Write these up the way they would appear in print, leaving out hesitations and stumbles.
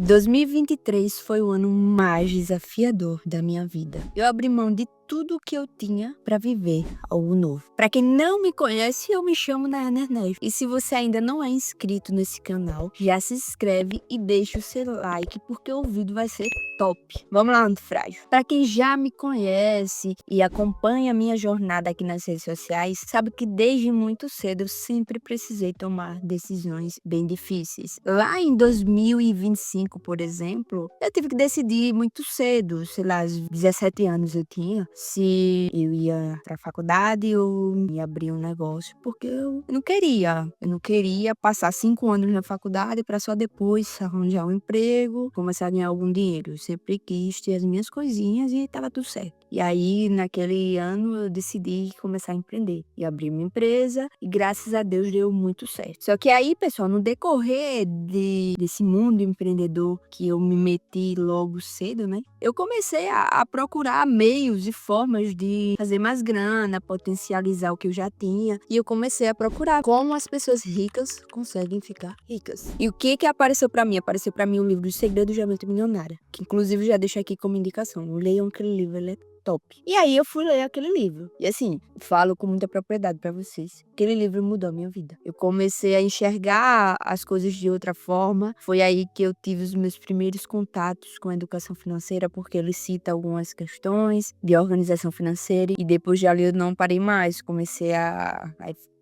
2023 foi o ano mais desafiador da minha vida. Eu abri mão de tudo que eu tinha para viver algo novo. Para quem não me conhece, eu me chamo Nayana Neves. E se você ainda não é inscrito nesse canal, já se inscreve e deixa o seu like, porque o vídeo vai ser top. Vamos lá, antifrágil. Para quem já me conhece e acompanha a minha jornada aqui nas redes sociais, sabe que desde muito cedo eu sempre precisei tomar decisões bem difíceis. Lá em 2025, por exemplo, eu tive que decidir muito cedo, sei lá, aos 17 anos eu tinha, se eu ia pra faculdade ou ia abrir um negócio, porque eu não queria. Eu não queria passar 5 anos na faculdade para só depois arranjar um emprego, começar a ganhar algum dinheiro. Eu sempre quis ter as minhas coisinhas e tava tudo certo. E aí, naquele ano, eu decidi começar a empreender e abrir minha empresa e graças a Deus deu muito certo. Só que aí, pessoal, no decorrer desse mundo empreendedor que eu me meti logo cedo, né? Eu comecei a procurar meios e formas de fazer mais grana, potencializar o que eu já tinha. E eu comecei a procurar como as pessoas ricas conseguem ficar ricas. E o que apareceu pra mim? Apareceu pra mim o livro Os Segredos da Mente Milionária, que inclusive já deixo aqui como indicação. Leiam aquele livro, ele é top. E aí eu fui ler aquele livro. E assim, falo com muita propriedade pra vocês. Aquele livro mudou a minha vida. Eu comecei a enxergar as coisas de outra forma. Foi aí que eu tive os meus primeiros contatos com a educação financeira, porque ele cita algumas questões de organização financeira. E depois de ali eu não parei mais. Comecei a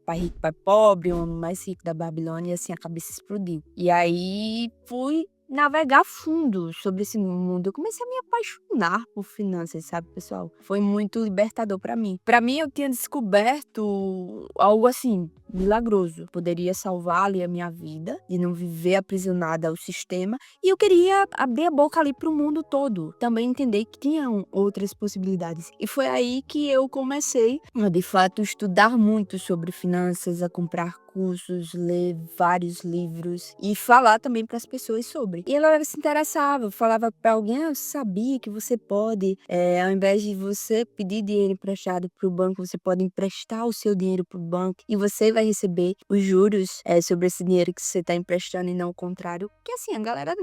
pai rico, pai pobre, o homem mais rico da Babilônia, e assim a cabeça explodiu. E aí fui navegar fundo sobre esse mundo. Eu comecei a me apaixonar por finanças, sabe, pessoal? Foi muito libertador pra mim. Pra mim, eu tinha descoberto algo assim, milagroso. Poderia salvar ali a minha vida, de não viver aprisionada ao sistema. E eu queria abrir a boca ali pro mundo todo. Também entender que tinham outras possibilidades. E foi aí que eu comecei a, de fato, estudar muito sobre finanças, a comprar cursos, ler vários livros e falar também para as pessoas sobre. E ela se interessava, falava para alguém, eu sabia que você pode, ao invés de você pedir dinheiro emprestado para o banco, você pode emprestar o seu dinheiro para o banco e você vai receber os juros sobre esse dinheiro que você está emprestando e não o contrário. Porque assim, a galera,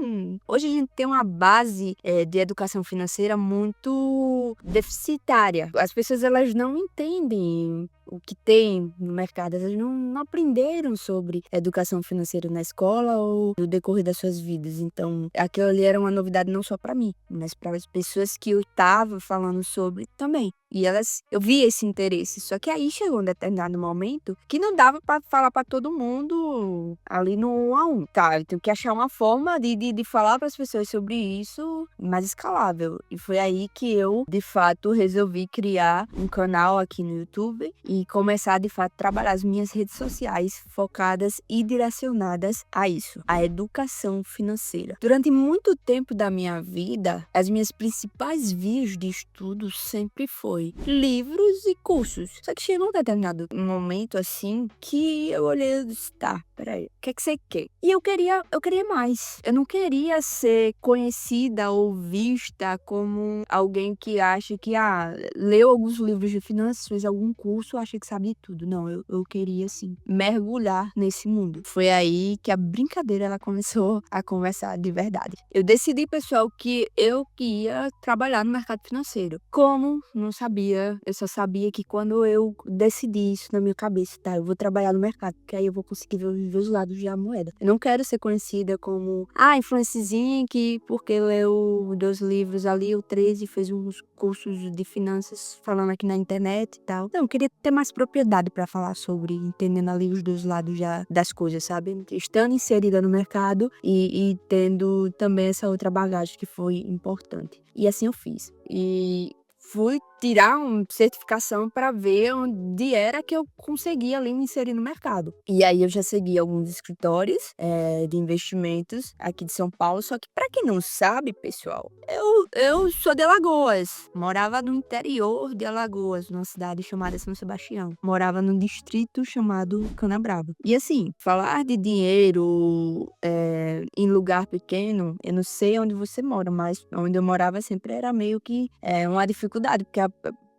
hoje a gente tem uma base de educação financeira muito deficitária. As pessoas, elas não entendem o que tem no mercado, elas não aprenderam sobre educação financeira na escola ou no decorrer das suas vidas. Então, aquilo ali era uma novidade não só para mim, mas para as pessoas que eu estava falando sobre também. E eu via esse interesse. Só que aí chegou um determinado momento que não dava para falar para todo mundo ali no 1 a 1. Tá, eu tenho que achar uma forma de falar para as pessoas sobre isso mais escalável. E foi aí que eu, de fato, resolvi criar um canal aqui no YouTube e começar, de fato, a trabalhar as minhas redes sociais focadas e direcionadas a isso, a educação financeira. Durante muito tempo da minha vida, as minhas principais vias de estudo sempre foi livros e cursos. Só que chegou um determinado momento assim que eu olhei e disse, tá, peraí, o que é que você quer? E eu queria mais. Eu não queria ser conhecida ou vista como alguém que acha que, leu alguns livros de finanças, fez algum curso, acha que sabe de tudo. Não, eu queria, assim, mergulhar nesse mundo. Foi aí que a brincadeira, ela começou a conversar de verdade. Eu decidi, pessoal, que eu ia trabalhar no mercado financeiro. Como? Não sabia. Eu só sabia que quando eu decidi isso na minha cabeça, tá, eu vou trabalhar no mercado, porque aí eu vou conseguir ver os lados da moeda. Eu não quero ser conhecida como influencerzinha que porque leu 2 livros ali ou 3 e fez uns cursos de finanças falando aqui na internet e tal. Não, eu queria ter mais propriedade para falar sobre, entendendo ali os 2 lados das coisas, sabe? Estando inserida no mercado e tendo também essa outra bagagem que foi importante. E assim eu fiz. E fui tirar uma certificação para ver onde era que eu conseguia ali me inserir no mercado. E aí eu já segui alguns escritórios de investimentos aqui de São Paulo, só que para quem não sabe, pessoal, eu sou de Alagoas, morava no interior de Alagoas, numa cidade chamada São Sebastião. Morava num distrito chamado Canabrava. E assim, falar de dinheiro em lugar pequeno, eu não sei onde você mora, mas onde eu morava sempre era meio que uma dificuldade, porque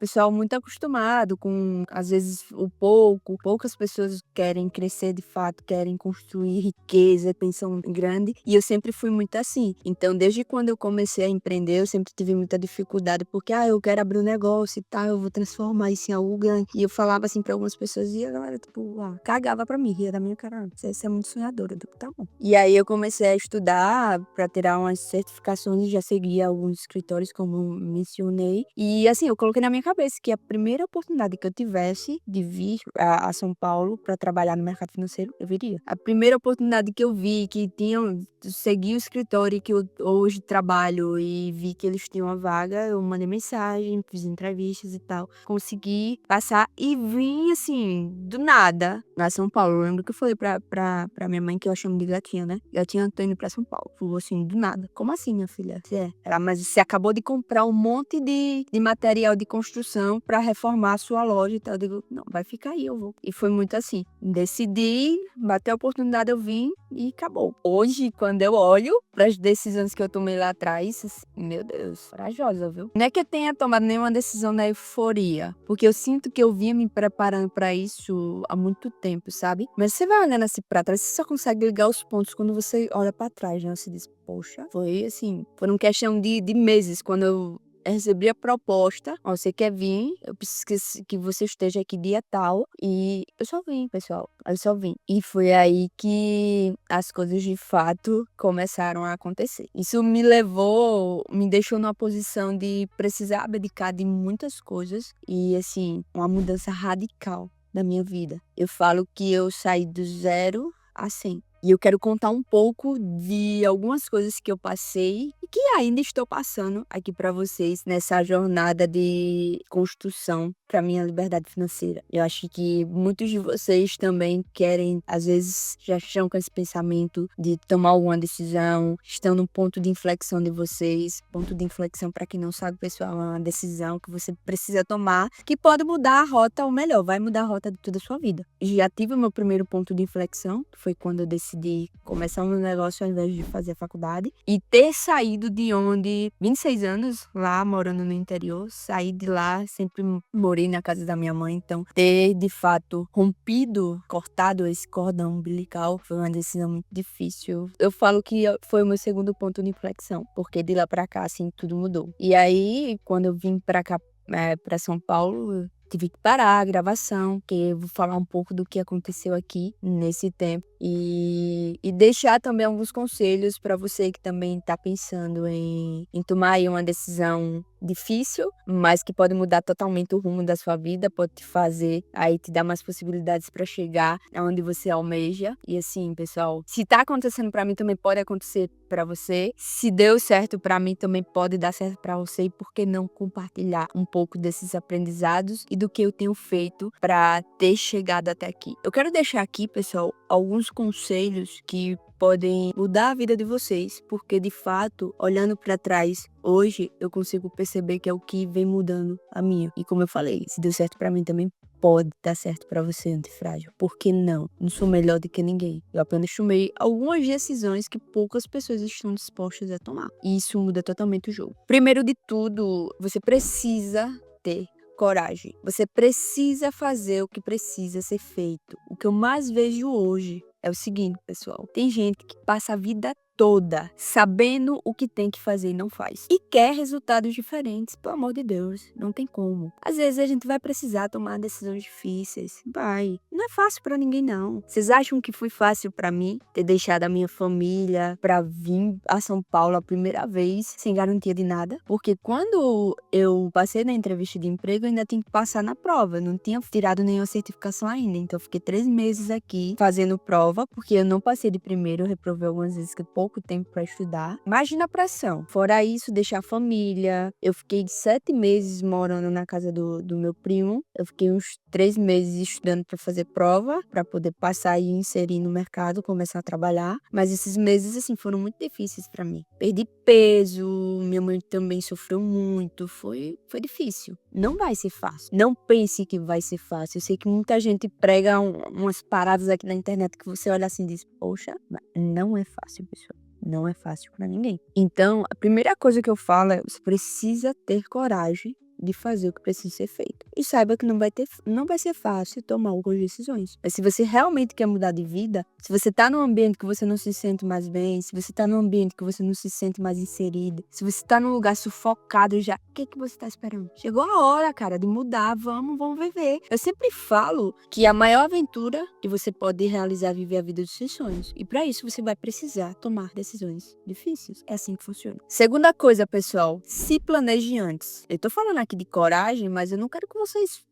pessoal muito acostumado com, às vezes, poucas pessoas querem crescer de fato, querem construir riqueza, pensam em grande, e eu sempre fui muito assim. Então, desde quando eu comecei a empreender, eu sempre tive muita dificuldade, porque, eu quero abrir um negócio e tal, eu vou transformar isso em algo grande. E eu falava assim pra algumas pessoas, e a galera, tipo, cagava pra mim, ria da minha cara. Você é muito sonhadora, eu digo, tá bom. E aí eu comecei a estudar pra tirar umas certificações e já segui alguns escritórios, como mencionei. E assim, eu coloquei na minha cabeça que a primeira oportunidade que eu tivesse de vir a São Paulo pra trabalhar no mercado financeiro, eu viria. A primeira oportunidade que eu vi que tinham, segui o escritório que eu hoje trabalho e vi que eles tinham uma vaga, eu mandei mensagem, fiz entrevistas e tal. Consegui passar e vim, assim, do nada, na São Paulo. Eu lembro que eu falei pra minha mãe, que eu chamo de gatinha, né? Gatinha, tô indo pra São Paulo. Falou assim, do nada. Como assim, minha filha? Ela, mas você acabou de comprar um monte de material de construção pra reformar a sua loja e tal. Eu digo, não, vai ficar aí, eu vou. E foi muito assim. Decidi, bateu a oportunidade, eu vim e acabou. Hoje, quando eu olho pras decisões que eu tomei lá atrás, assim, meu Deus, corajosa, viu? Não é que eu tenha tomado nenhuma decisão na euforia, porque eu sinto que eu vinha me preparando pra isso há muito tempo, sabe? Mas você vai olhando assim pra trás, você só consegue ligar os pontos quando você olha pra trás, né? Você diz, poxa, foi assim, foram questão de meses, quando eu recebi a proposta, você quer vir, eu preciso que você esteja aqui dia tal, e eu só vim, pessoal, eu só vim. E foi aí que as coisas de fato começaram a acontecer. Isso me deixou numa posição de precisar abdicar de muitas coisas, e assim, uma mudança radical da minha vida. Eu falo que eu saí do 0 a 100. E eu quero contar um pouco de algumas coisas que eu passei e que ainda estou passando aqui para vocês nessa jornada de construção para minha liberdade financeira. Eu acho que muitos de vocês também querem, às vezes, já estão com esse pensamento de tomar alguma decisão, estão no ponto de inflexão de vocês. Ponto de inflexão, para quem não sabe, pessoal, é uma decisão que você precisa tomar que pode mudar a rota, ou melhor, vai mudar a rota de toda a sua vida. Já tive o meu primeiro ponto de inflexão, que foi quando eu decidi começar um negócio ao invés de fazer a faculdade, e ter saído de onde, 26 anos lá morando no interior, saí de lá, sempre morei na casa da minha mãe, então ter de fato cortado esse cordão umbilical foi uma decisão muito difícil. Eu falo que foi o meu segundo ponto de inflexão, porque de lá pra cá assim tudo mudou. E aí, quando eu vim pra cá, pra São Paulo, tive que parar a gravação, que eu vou falar um pouco do que aconteceu aqui nesse tempo e deixar também alguns conselhos para você que também está pensando em tomar aí uma decisão difícil, mas que pode mudar totalmente o rumo da sua vida, pode te fazer aí te dar mais possibilidades para chegar aonde você almeja. E assim, pessoal, se tá acontecendo para mim também pode acontecer para você. Se deu certo para mim também pode dar certo para você, e por que não compartilhar um pouco desses aprendizados e do que eu tenho feito para ter chegado até aqui. Eu quero deixar aqui, pessoal, alguns conselhos que podem mudar a vida de vocês, porque de fato, olhando para trás, hoje eu consigo perceber que é o que vem mudando a minha. E como eu falei, se deu certo para mim também pode dar certo para você, antifrágil. Por que não? Não sou melhor do que ninguém. Eu apenas tomei algumas decisões que poucas pessoas estão dispostas a tomar. E isso muda totalmente o jogo. Primeiro de tudo, você precisa ter coragem. Você precisa fazer o que precisa ser feito. O que eu mais vejo hoje é o seguinte, pessoal. Tem gente que passa a vida toda sabendo o que tem que fazer e não faz. E quer resultados diferentes, pelo amor de Deus, não tem como. Às vezes a gente vai precisar tomar decisões difíceis. Vai. Não é fácil pra ninguém, não. Vocês acham que foi fácil pra mim ter deixado a minha família pra vir a São Paulo a primeira vez sem garantia de nada? Porque quando eu passei na entrevista de emprego, eu ainda tinha que passar na prova. Eu não tinha tirado nenhuma certificação ainda. Então eu fiquei 3 meses aqui fazendo prova, porque eu não passei de primeiro, eu reprovei algumas vezes que pouco tempo para estudar. Imagina a pressão. Fora isso, deixar a família. Eu fiquei 7 meses morando na casa do meu primo. Eu fiquei uns 3 meses estudando para fazer prova, para poder passar e inserir no mercado, começar a trabalhar. Mas esses meses, assim, foram muito difíceis para mim. Perdi peso, minha mãe também sofreu muito. Foi difícil. Não vai ser fácil. Não pense que vai ser fácil. Eu sei que muita gente prega umas paradas aqui na internet que você olha assim e diz, poxa, não é fácil, pessoal. Não é fácil para ninguém. Então, a primeira coisa que eu falo é, você precisa ter coragem de fazer o que precisa ser feito. E saiba que não vai ser fácil tomar algumas decisões. Mas se você realmente quer mudar de vida, se você tá num ambiente que você não se sente mais bem, se você tá num ambiente que você não se sente mais inserido, se você tá num lugar sufocado já, o que você tá esperando? Chegou a hora, cara, de mudar. Vamos viver. Eu sempre falo que a maior aventura que você pode realizar é viver a vida dos seus sonhos. E para isso você vai precisar tomar decisões difíceis. É assim que funciona. Segunda coisa, pessoal, se planeje antes. Eu tô falando aqui de coragem, mas eu não quero que vocês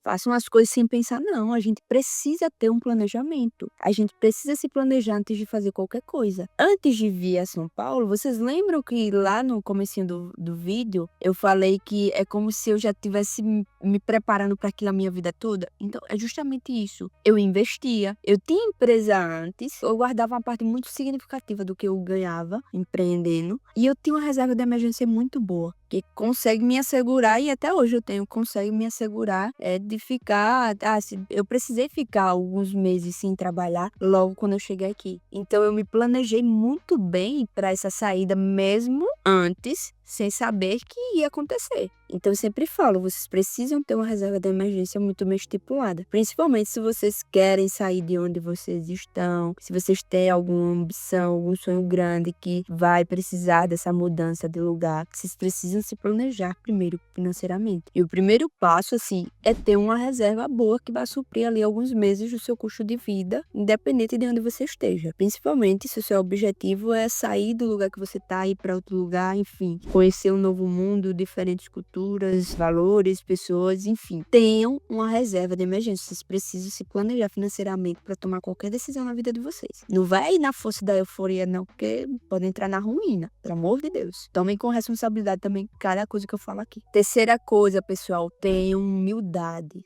façam as coisas sem pensar, não. A gente precisa ter um planejamento. A gente precisa se planejar antes de fazer qualquer coisa. Antes de vir a São Paulo, vocês lembram que lá no comecinho do vídeo, eu falei que é como se eu já tivesse me preparando para aquilo a minha vida toda? Então, é justamente isso. Eu investia. Eu tinha empresa antes. Eu guardava uma parte muito significativa do que eu ganhava empreendendo. E eu tinha uma reserva de emergência muito boa, que consegue me assegurar, e até hoje eu tenho, consegue me assegurar de ficar, se eu precisei ficar alguns meses sem trabalhar logo quando eu cheguei aqui. Então eu me planejei muito bem para essa saída mesmo antes, sem saber que ia acontecer. Então eu sempre falo, vocês precisam ter uma reserva de emergência muito bem estipulada. Principalmente se vocês querem sair de onde vocês estão, se vocês têm alguma ambição, algum sonho grande que vai precisar dessa mudança de lugar, vocês precisam se planejar primeiro financeiramente. E o primeiro passo, assim, é ter uma reserva boa que vai suprir ali alguns meses do seu custo de vida, independente de onde você esteja. Principalmente se o seu objetivo é sair do lugar que você está, ir para outro lugar, enfim, conhecer um novo mundo, diferentes culturas, valores, pessoas, enfim. Tenham uma reserva de emergência. Vocês precisam se planejar financeiramente para tomar qualquer decisão na vida de vocês. Não vai na força da euforia, não, porque pode entrar na ruína, pelo amor de Deus. Tomem com responsabilidade também cada coisa que eu falo aqui. Terceira coisa, pessoal, tenham humildade.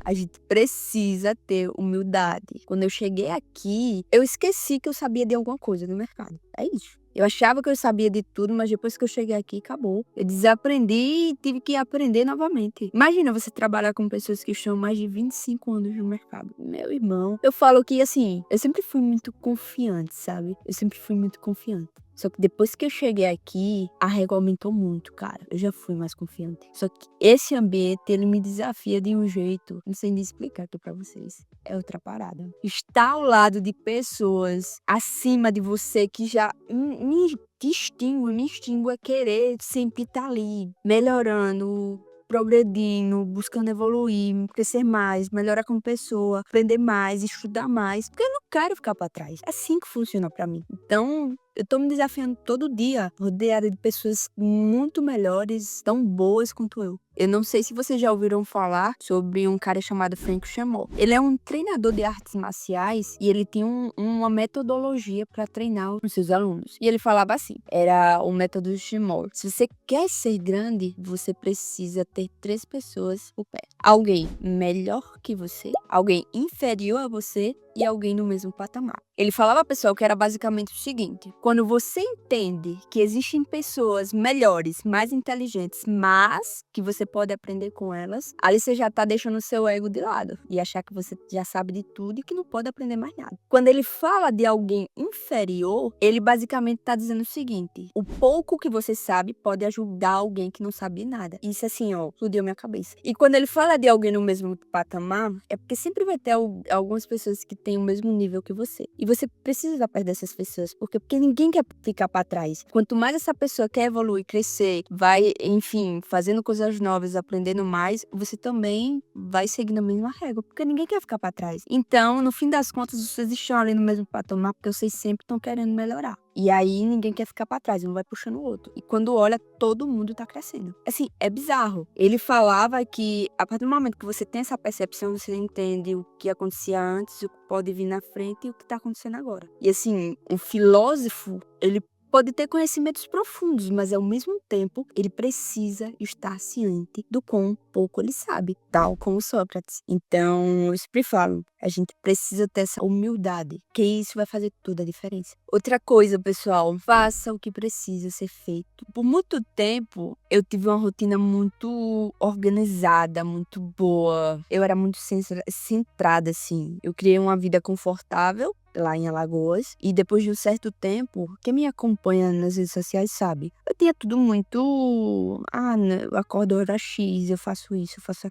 A gente precisa ter humildade. Quando eu cheguei aqui, eu esqueci que eu sabia de alguma coisa no mercado. É isso. Eu achava que eu sabia de tudo, mas depois que eu cheguei aqui, acabou. Eu desaprendi e tive que aprender novamente. Imagina você trabalhar com pessoas que estão mais de 25 anos no mercado. Meu irmão, eu falo que, assim, eu sempre fui muito confiante, sabe? Eu sempre fui muito confiante. Só que depois que eu cheguei aqui, a régua aumentou muito, cara. Eu já fui mais confiante. Só que esse ambiente, ele me desafia de um jeito, não sei nem explicar aqui pra vocês. É outra parada. Estar ao lado de pessoas acima de você que já me extingue a querer sempre estar ali, melhorando, progredindo, buscando evoluir, crescer mais, melhorar como pessoa, aprender mais, estudar mais, porque eu não quero ficar pra trás. É assim que funciona pra mim. Então, eu tô me desafiando todo dia, rodeada de pessoas muito melhores, tão boas quanto eu. Eu não sei se vocês já ouviram falar sobre um cara chamado Frank Chamot. Ele é um treinador de artes marciais e ele tinha uma metodologia para treinar os seus alunos. E ele falava assim, era o método Chamot. Se você quer ser grande, você precisa ter 3 pessoas por perto. Alguém melhor que você, alguém inferior a você e alguém no mesmo patamar. Ele falava, pessoal, que era basicamente o seguinte: quando você entende que existem pessoas melhores, mais inteligentes, mas que você pode aprender com elas, ali você já tá deixando o seu ego de lado e achar que você já sabe de tudo e que não pode aprender mais nada. Quando ele fala de alguém inferior, ele basicamente tá dizendo o seguinte: o pouco que você sabe pode ajudar alguém que não sabe nada. Isso assim, ó, explodiu minha cabeça. E quando ele fala de alguém no mesmo patamar, é porque sempre vai ter algumas pessoas que têm o mesmo nível que você. E você precisa estar perto dessas pessoas, porque ninguém quer ficar para trás. Quanto mais essa pessoa quer evoluir, crescer, vai, enfim, fazendo coisas novas, aprendendo mais, você também vai seguindo a mesma régua, porque ninguém quer ficar para trás. Então, no fim das contas, vocês estão ali no mesmo patamar, porque vocês sempre estão querendo melhorar. E aí ninguém quer ficar pra trás, um vai puxando o outro. E quando olha, todo mundo tá crescendo. Assim, é bizarro. Ele falava que a partir do momento que você tem essa percepção, você entende o que acontecia antes, o que pode vir na frente e o que tá acontecendo agora. E assim, um filósofo, ele pode ter conhecimentos profundos, mas ao mesmo tempo ele precisa estar ciente do quão pouco ele sabe, tal como Sócrates. Então, eu sempre falo, a gente precisa ter essa humildade, que isso vai fazer toda a diferença. Outra coisa, pessoal, faça o que precisa ser feito. Por muito tempo, eu tive uma rotina muito organizada, muito boa. Eu era muito centrada, assim. Eu criei uma vida confortável lá em Alagoas. E depois de um certo tempo, quem me acompanha nas redes sociais sabe, Eu tinha tudo muito. Eu acordo a hora X, eu faço isso, eu faço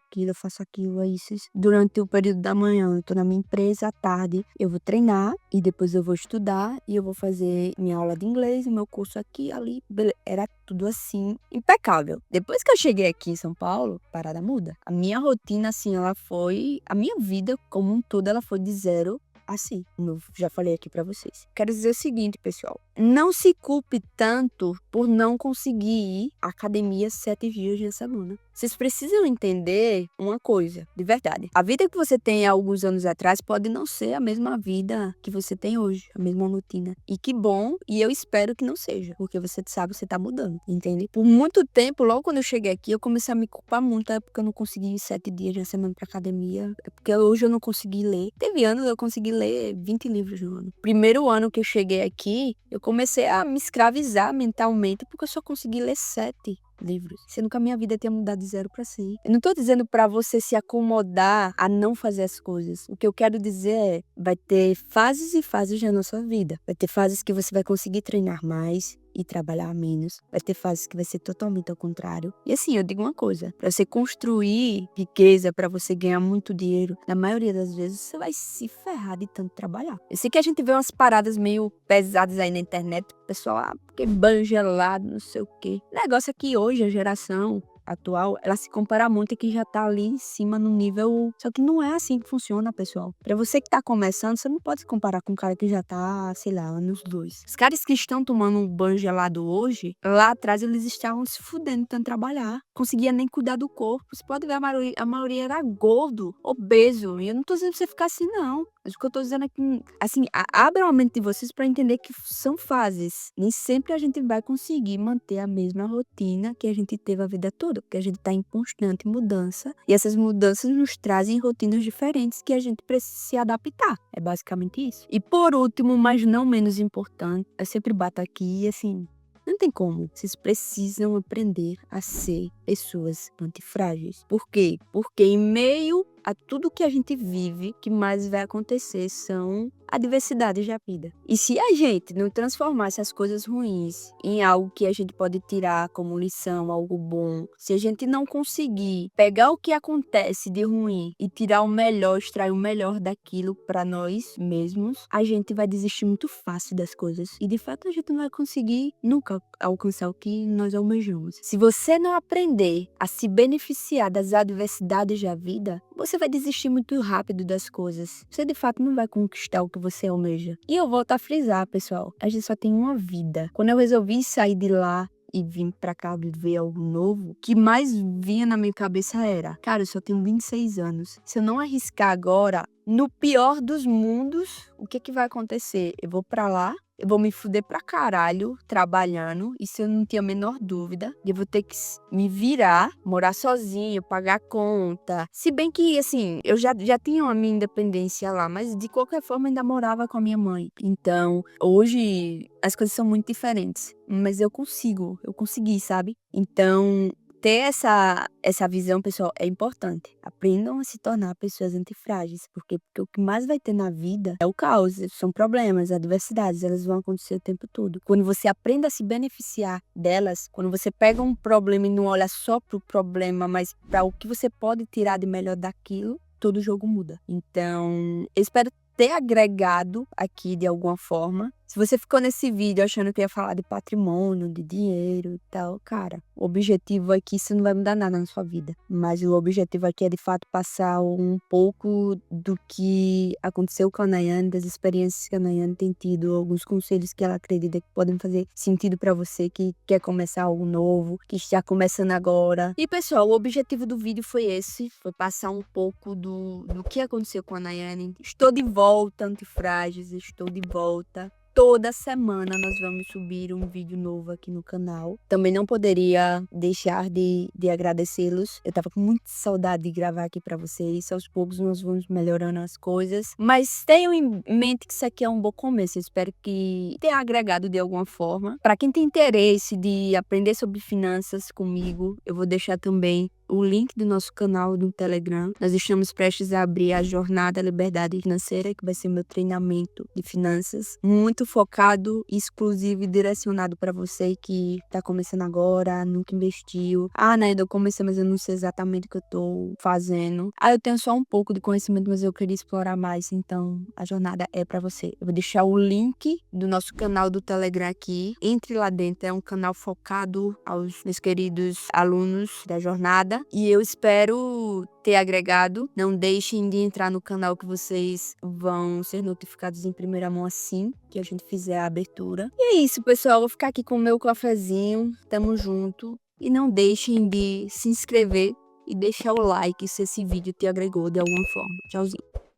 aquilo, é isso. Durante o período da manhã, eu tô na minha empresa, à tarde, eu vou treinar e depois eu vou estudar e eu vou fazer minha aula de inglês, meu curso aqui, ali. Era tudo assim, impecável. Depois que eu cheguei aqui em São Paulo, parada muda. A minha rotina, assim, ela foi. A minha vida como um todo, ela foi de zero assim, como eu já falei aqui pra vocês. Quero dizer o seguinte, pessoal. Não se culpe tanto por não conseguir ir à academia 7 dias na semana. Vocês precisam entender uma coisa, de verdade. A vida que você tem há alguns anos atrás pode não ser a mesma vida que você tem hoje, a mesma rotina. E que bom, e eu espero que não seja, porque você sabe que você tá mudando, entende? Por muito tempo, logo quando eu cheguei aqui, eu comecei a me culpar muito, é porque eu não consegui ir 7 dias na semana pra academia, é porque hoje eu não consegui ler. Teve anos eu consegui ler 20 livros no ano. Primeiro ano que eu cheguei aqui, eu comecei a me escravizar mentalmente, porque eu só consegui ler 7 livros, sendo que a minha vida tinha mudado de 0 para 100. Eu não tô dizendo para você se acomodar a não fazer as coisas. O que eu quero dizer é, vai ter fases e fases na nossa vida. Vai ter fases que você vai conseguir treinar mais e trabalhar menos. Vai ter fases que vai ser totalmente ao contrário. E assim, eu digo uma coisa, para você construir riqueza, para você ganhar muito dinheiro, na maioria das vezes você vai se ferrar de tanto trabalhar. Eu sei que a gente vê umas paradas meio pesadas aí na internet, o pessoal, porque banho gelado, não sei o quê. O negócio é que hoje a geração atual, ela se compara muito e que já tá ali em cima no nível. Só que não é assim que funciona, pessoal. Pra você que tá começando, você não pode se comparar com um cara que já tá, sei lá, anos 2. Os caras que estão tomando um banho gelado hoje, lá atrás eles estavam se fudendo tentando trabalhar. Conseguia nem cuidar do corpo. Você pode ver, a maioria era gordo, obeso. E eu não tô dizendo pra você ficar assim, não. Mas o que eu tô dizendo é que, assim, abra a mente de vocês pra entender que são fases. Nem sempre a gente vai conseguir manter a mesma rotina que a gente teve a vida toda, porque a gente tá em constante mudança. E essas mudanças nos trazem rotinas diferentes que a gente precisa se adaptar. É basicamente isso. E por último, mas não menos importante, eu sempre bato aqui e, assim, não tem como. Vocês precisam aprender a ser pessoas antifrágeis. Por quê? Porque em meio a tudo que a gente vive, o que mais vai acontecer são adversidades da vida. E se a gente não transformar essas coisas ruins em algo que a gente pode tirar como lição, algo bom, se a gente não conseguir pegar o que acontece de ruim e tirar o melhor, extrair o melhor daquilo para nós mesmos, a gente vai desistir muito fácil das coisas. E de fato a gente não vai conseguir nunca alcançar o que nós almejamos. Se você não aprender a se beneficiar das adversidades da vida, você vai desistir muito rápido das coisas. Você de fato não vai conquistar o que você almeja. E eu volto a frisar, pessoal, a gente só tem uma vida. Quando eu resolvi sair de lá e vim pra cá viver algo novo, o que mais vinha na minha cabeça era, cara, eu só tenho 26 anos. Se eu não arriscar agora, no pior dos mundos, o que vai acontecer? Eu vou pra lá, eu vou me fuder pra caralho trabalhando, isso eu não tinha a menor dúvida. Eu vou ter que me virar, morar sozinho, pagar conta. Se bem que, assim, eu já tinha a minha independência lá, mas de qualquer forma ainda morava com a minha mãe. Então, hoje as coisas são muito diferentes, mas eu consegui, sabe? Então, ter essa visão, pessoal, é importante. Aprendam a se tornar pessoas antifrágeis, porque o que mais vai ter na vida é o caos, são problemas, adversidades, elas vão acontecer o tempo todo. Quando você aprende a se beneficiar delas, quando você pega um problema e não olha só pro problema, mas para o que você pode tirar de melhor daquilo, todo o jogo muda. Então, eu espero ter agregado aqui de alguma forma. Se você ficou nesse vídeo achando que eu ia falar de patrimônio, de dinheiro e tal, cara, o objetivo aqui, isso não vai mudar nada na sua vida. Mas o objetivo aqui é, de fato, passar um pouco do que aconteceu com a Nayane, das experiências que a Nayane tem tido, alguns conselhos que ela acredita que podem fazer sentido pra você que quer começar algo novo, que está começando agora. E, pessoal, o objetivo do vídeo foi esse, foi passar um pouco do que aconteceu com a Nayane. Estou de volta, Antifrágeis, estou de volta. Toda semana nós vamos subir um vídeo novo aqui no canal. Também não poderia deixar de agradecê-los. Eu tava com muita saudade de gravar aqui pra vocês. Aos poucos nós vamos melhorando as coisas. Mas tenham em mente que isso aqui é um bom começo. Eu espero que tenha agregado de alguma forma. Para quem tem interesse de aprender sobre finanças comigo, eu vou deixar também o link do nosso canal no Telegram. Nós estamos prestes a abrir a Jornada Liberdade Financeira, que vai ser meu treinamento de finanças. Muito muito focado, exclusivo e direcionado para você que tá começando agora, nunca investiu. Ah, né, eu comecei, mas eu não sei exatamente o que eu tô fazendo. Ah, eu tenho só um pouco de conhecimento, mas eu queria explorar mais, então a jornada é para você. Eu vou deixar o link do nosso canal do Telegram aqui. Entre lá dentro, é um canal focado aos meus queridos alunos da jornada. E eu espero ter agregado. Não deixem de entrar no canal que vocês vão ser notificados em primeira mão assim que a gente fizer a abertura. E é isso, pessoal. Eu vou ficar aqui com o meu cafezinho. Tamo junto. E não deixem de se inscrever e deixar o like se esse vídeo te agregou de alguma forma. Tchauzinho.